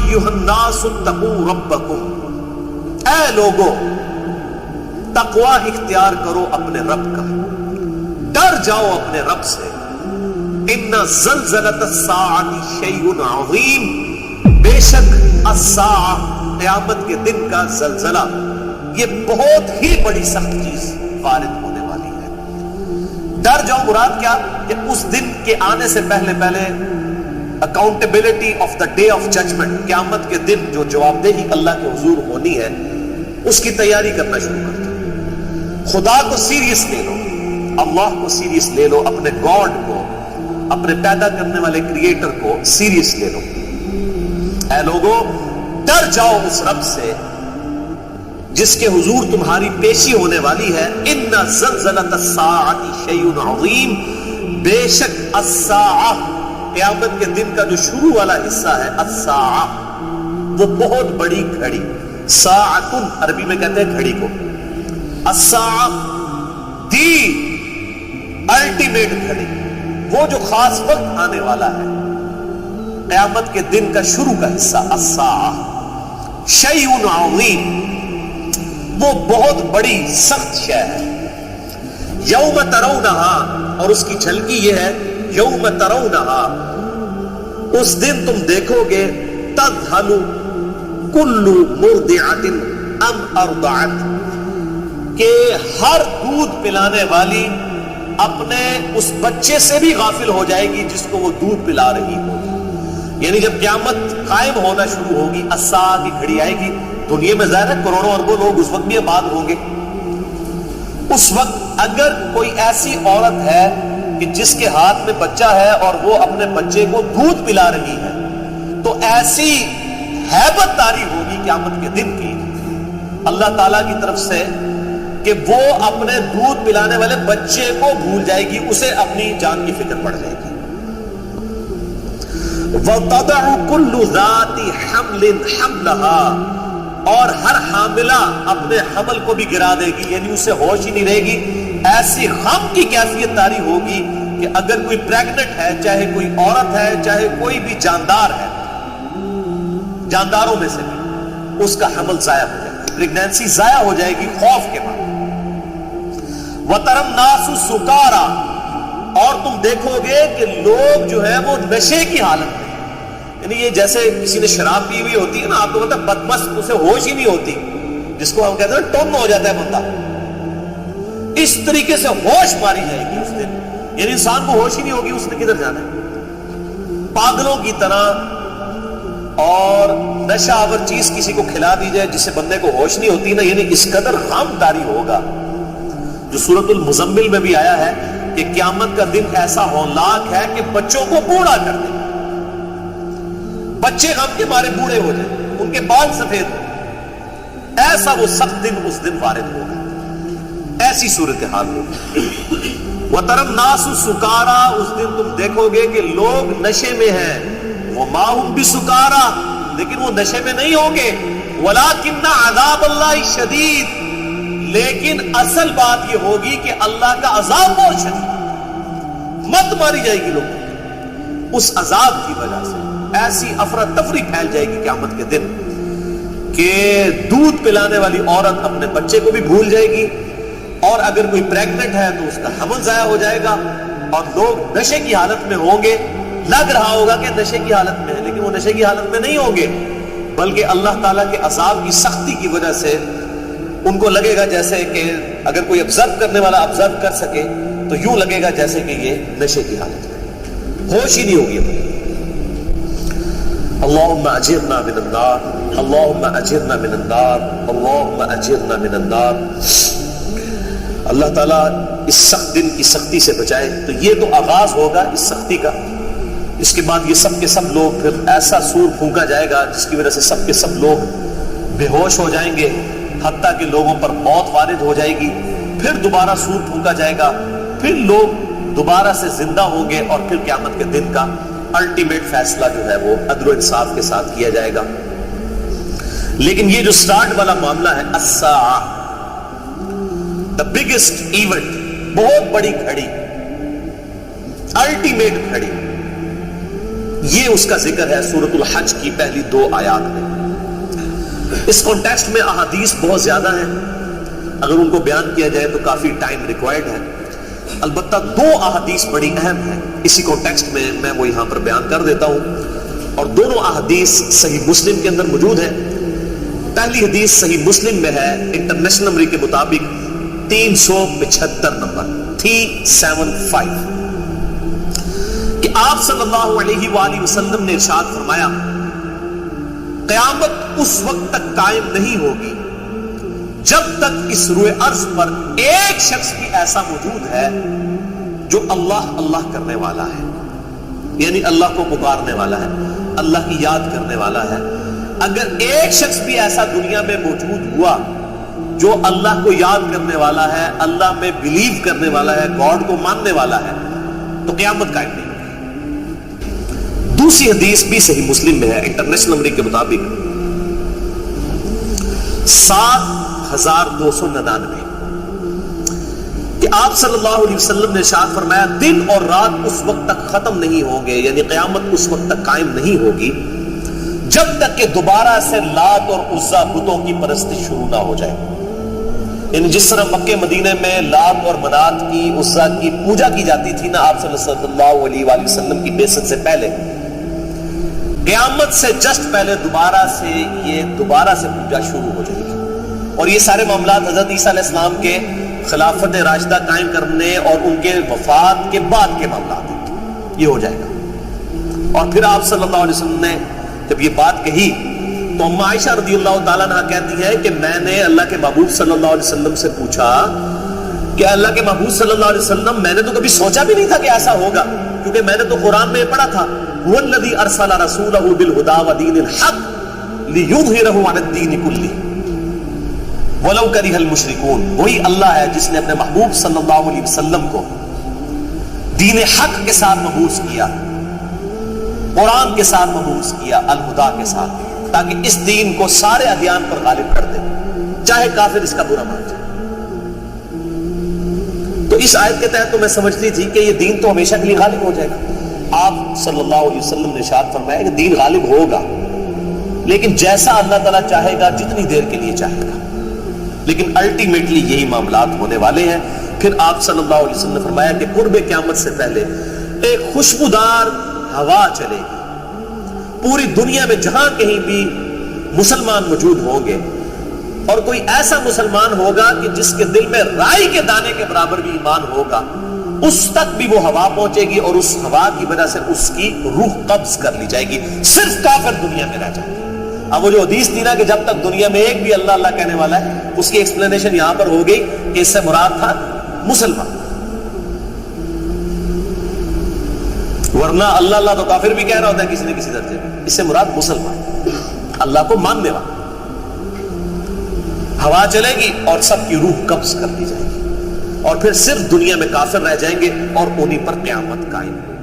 ایھا الناس اتقوا ربکم، اے لوگو تقوی اختیار کرو اپنے رب کا، ڈر جاؤ اپنے رب سے، ان زلزلۃ الساعۃ شیء عظیم، بے شک الساعہ قیامت کے دن کا زلزلہ یہ بہت ہی بڑی سخت چیز وارد ہونے والی ہے۔ ڈر جاؤ مراد کیا کہ اس دن کے آنے سے پہلے accountability of the day of judgement, قیامت کے دن جو جواب دہی اللہ کے حضور ہونی ہے، اس کی تیاری کرنا شروع کر دو۔ خدا کو سیریس لے لو، اللہ کو سیریس لے لو، اپنے گاڈ کو، اپنے پیدا کرنے والے کریٹر کو سیریس لے لو۔ اے لوگو ڈر جاؤ اس رب سے جس کے حضور تمہاری پیشی ہونے والی ہے۔ ان زلزلۃ الساعۃ شیء عظیم، بے شک الساعہ قیامت کے دن کا جو شروع والا حصہ ہے، الساعہ وہ بہت بڑی گھڑی، ساعۃ عربی میں کہتے ہیں گھڑی کو، الساعہ دی الٹیمیٹ گھڑی، وہ جو خاص وقت آنے والا ہے، قیامت کے دن کا شروع کا حصہ الساعہ شیء عظیم، وہ بہت بڑی سخت شے ہے۔ یوم ترونہا، اور اس کی جھلکی یہ ہے یوم ترونہا، اس دن تم دیکھو گے، تذہل کل مرضعۃ ام ارضعت، کہ ہر دودھ پلانے والی اپنے اس بچے سے بھی غافل ہو جائے گی جس کو وہ دودھ پلا رہی ہوگی۔ یعنی جب قیامت قائم ہونا شروع ہوگی، الساعہ کی گھڑی آئے گی، دنیا میں ظاہر ہے کروڑوں اربوں لوگ اس وقت بھی آباد ہوں گے، اس وقت اگر کوئی ایسی عورت ہے کہ جس کے ہاتھ میں بچہ ہے اور وہ اپنے بچے کو دودھ پلا رہی ہے، تو ایسی ہیبت طاری ہوگی قیامت کے دن کی اللہ تعالیٰ کی طرف سے کہ وہ اپنے دودھ پلانے والے بچے کو بھول جائے گی، اسے اپنی جان کی فکر پڑ جائے گی۔ وَتَضَعُ كُلُّ ذَاتِ حَمْلٍ حَمْلَهَا، اور ہر حاملہ اپنے حمل کو بھی گرا دے گی، یعنی اسے ہوش ہی نہیں رہے گی۔ ایسی غم کی کیفیت طاری ہوگی کہ اگر کوئی پریگنٹ ہے، چاہے کوئی عورت ہے، چاہے کوئی بھی جاندار ہے، جانداروں میں سے بھی، اس کا حمل ضائع ہو جائے گا، پریگنینسی ضائع ہو جائے گی خوف کے بعد۔ وَتَرَى النَّاسُ سُكَارَى، اور تم دیکھو گے کہ لوگ جو ہے وہ نشے کی حالت میں، یعنی یہ جیسے کسی نے شراب پی ہوئی ہوتی ہے نا، آپ کو پتا بدمست، اسے ہوش ہی نہیں ہوتی، جس کو ہم کہتے ہیں ٹن ہو جاتا ہے بندہ، اس طریقے سے ہوش ماری جائے گی اس دن، یعنی انسان کو ہوش ہی نہیں ہوگی اس نے کدھر جانا ہے، پاگلوں کی طرح۔ اور نشہ آور چیز کسی کو کھلا دی جائے جسے بندے کو ہوش نہیں ہوتی نا، یعنی اس قدر غم طاری ہوگا، جو سورۃ المزمل میں بھی آیا ہے کہ قیامت کا دن ایسا ہولناک ہے کہ بچوں کو بوڑھا کر دے، بچے غم کے مارے بوڑھے ہو جائیں، ان کے بال سفید ہو، ایسا وہ سخت دن اس دن وارد ہوگا، ایسی صورتحال ہوگی۔ وَتَرَى النَّاسُ سُكَارَى، اس دن تم دیکھو گے کہ لوگ نشے میں ہیں، وَمَا هُمْ بِسُكَارَى، لیکن وہ نشے میں نہیں ہوں گے، وَلَكِنَّ عَذَابَ اللَّهِ شَدِيدٌ، لیکن اصل بات یہ ہوگی کہ اللہ کا عذاب بہت شدید، مت ماری جائے گی لوگوں، اس عذاب کی وجہ سے ایسی افراتفری پھیل جائے گی قیامت کے دن کہ دودھ پلانے والی عورت اپنے بچے کو بھی بھول جائے گی، اور اگر کوئی پریگنٹ ہے تو اس کا حمل ضائع ہو جائے گا، اور لوگ نشے کی حالت میں ہوں گے، لگ رہا ہوگا کہ نشے کی حالت میں ہے، لیکن وہ نشے کی حالت میں نہیں ہوں گے، بلکہ اللہ تعالیٰ کے عذاب کی سختی کی وجہ سے ان کو لگے گا جیسے کہ اگر کوئی آبزرو کرنے والا آبزرو کر سکے تو یوں لگے گا جیسے کہ یہ نشے کی حالت میں، ہوش ہی نہیں ہوگی۔ اللہم اجرنا من النار، اللہم اجرنا من النار، اللہم اجرنا من النار۔ اللہ تعالیٰ اس سخت دن کی سختی سے بچائے۔ تو یہ تو آغاز ہوگا اس سختی کا، اس کے بعد یہ سب کے سب لوگ، پھر ایسا سور پھونکا جائے گا جس کی وجہ سے سب کے سب لوگ بے ہوش ہو جائیں گے، حتیٰ کہ لوگوں پر موت وارد ہو جائے گی، پھر دوبارہ سور پھونکا جائے گا، پھر لوگ دوبارہ سے زندہ ہوں گے، اور پھر قیامت کے دن کا الٹیمیٹ فیصلہ جو ہے وہ عدل و انصاف کے ساتھ کیا جائے گا۔ لیکن یہ جو سٹارٹ والا معاملہ ہے، الساعہ، the biggest event، بہت بڑی گھڑی، الٹیمیٹ گھڑی، یہ اس کا ذکر ہے سورۃ الحج کی پہلی 2 آیات میں۔ اس کانٹیکسٹ میں احادیث بہت زیادہ ہیں، اگر ان کو بیان کیا جائے تو کافی ٹائم ریکوائرڈ ہے، البتہ 2 احادیث بڑی اہم ہیں اسی کانٹیکسٹ میں وہ یہاں پر بیان کر دیتا ہوں، اور دونوں احادیث صحیح مسلم کے اندر موجود ہیں۔ پہلی حدیث صحیح مسلم میں ہے انٹرنیشنل نمبر کے مطابق 375 نمبر 375 کہ آپ صلی اللہ علیہ وآلہ وسلم نے ارشاد فرمایا قیامت اس وقت تک قائم نہیں ہوگی جب تک اس روئے ارض پر ایک شخص بھی ایسا موجود ہے جو اللہ اللہ کرنے والا ہے، یعنی اللہ کو پکارنے والا ہے، اللہ کی یاد کرنے والا ہے۔ اگر ایک شخص بھی ایسا دنیا میں موجود ہوا جو اللہ کو یاد کرنے والا ہے، اللہ میں بلیو کرنے والا ہے، گاڈ کو ماننے والا ہے، تو قیامت قائم نہیں ہوگی۔ دوسری حدیث بھی صحیح مسلم میں ہے انٹرنیشنل نمبر کے مطابق 7299 کہ آپ صلی اللہ علیہ وسلم نے ارشاد فرمایا دن اور رات اس وقت تک ختم نہیں ہوں گے، یعنی قیامت اس وقت تک قائم نہیں ہوگی جب تک کہ دوبارہ سے لات اور عزا بتوں کی پرستش شروع نہ ہو جائے۔ یعنی جس طرح مکہ مدینے میں لات اور منات کی عزا کی پوجا کی جاتی تھی نا آپ صلی اللہ علیہ وآلہ وسلم کی بعثت سے پہلے، قیامت سے جسٹ پہلے دوبارہ سے پوجا شروع ہو جائے گی، اور یہ سارے معاملات حضرت عیسیٰ علیہ السلام کے خلافت راشدہ قائم کرنے اور ان کے وفات کے بعد کے معاملات ہیں، یہ ہو جائے گا۔ اور پھر آپ صلی اللہ علیہ وسلم نے جب یہ بات کہی تو ام عائشہ رضی اللہ تعالیٰ عنہ کہتی ہے کہ میں نے اللہ کے محبوب صلی اللہ علیہ وسلم سے پوچھا کہ اللہ کے محبوب صلی اللہ علیہ وسلم میں نے تو کبھی سوچا بھی نہیں تھا کہ ایسا ہوگا، کیونکہ میں نے تو قرآن میں پڑھا تھا وَالَّذِي أَرْسَلَ رَسُولَهُ بِالْهُدَى وَدِينِ الْحَقِّ لِيُظْهِرَهُ عَلَى الدِّينِ كُلِّهِ وَلَوْ كَرِهَ الْمُشْرِكُونَ۔ وہی اللہ ہے جس نے اپنے محبوب صلی اللہ علیہ وسلم کو دین حق کے ساتھ مبعوث کیا، قرآن کے ساتھ مبعوث کیا، الہدا کے ساتھ، تاکہ اس دین کو سارے ادیان پر غالب کر دے، چاہے کافر اس کا برا مان جائے۔ تو اس آیت کے تحت تو میں سمجھتی تھی کہ یہ دین تو ہمیشہ کے لیے غالب ہو جائے گا۔ آپ صلی اللہ علیہ وسلم نے ارشاد فرمایا کہ دین غالب ہوگا، لیکن جیسا اللہ تعالیٰ چاہے گا، جتنی دیر کے لیے چاہے گا، لیکن الٹیمیٹلی یہی معاملات ہونے والے ہیں۔ پھر آپ صلی اللہ علیہ وسلم نے فرمایا کہ قرب قیامت سے پہلے ایک خوشبودار ہوا چلے گی، پوری دنیا میں جہاں کہیں بھی مسلمان موجود ہوں گے، اور کوئی ایسا مسلمان ہوگا کہ جس کے دل میں رائی کے دانے کے برابر بھی ایمان ہوگا، اس تک بھی وہ ہوا پہنچے گی، اور اس ہوا کی وجہ سے اس کی روح قبض کر لی جائے گی، صرف کافر دنیا میں رہ جائے گی۔ اب وہ جو حدیث تھی نا کہ جب تک دنیا میں ایک بھی اللہ اللہ کہنے والا ہے، اس کی ایکسپلینیشن یہاں پر ہو گئی کہ اس سے مراد تھا مسلمان، ورنہ اللہ اللہ تو کافر بھی کہہ رہا ہوتا ہے کسی نہ کسی درجے میں، اس سے مراد مسلمان، اللہ کو ماننے والا۔ ہوا چلے گی اور سب کی روح قبض کر دی جائے گی، اور پھر صرف دنیا میں کافر رہ جائیں گے اور انہی پر قیامت قائم ہوگی۔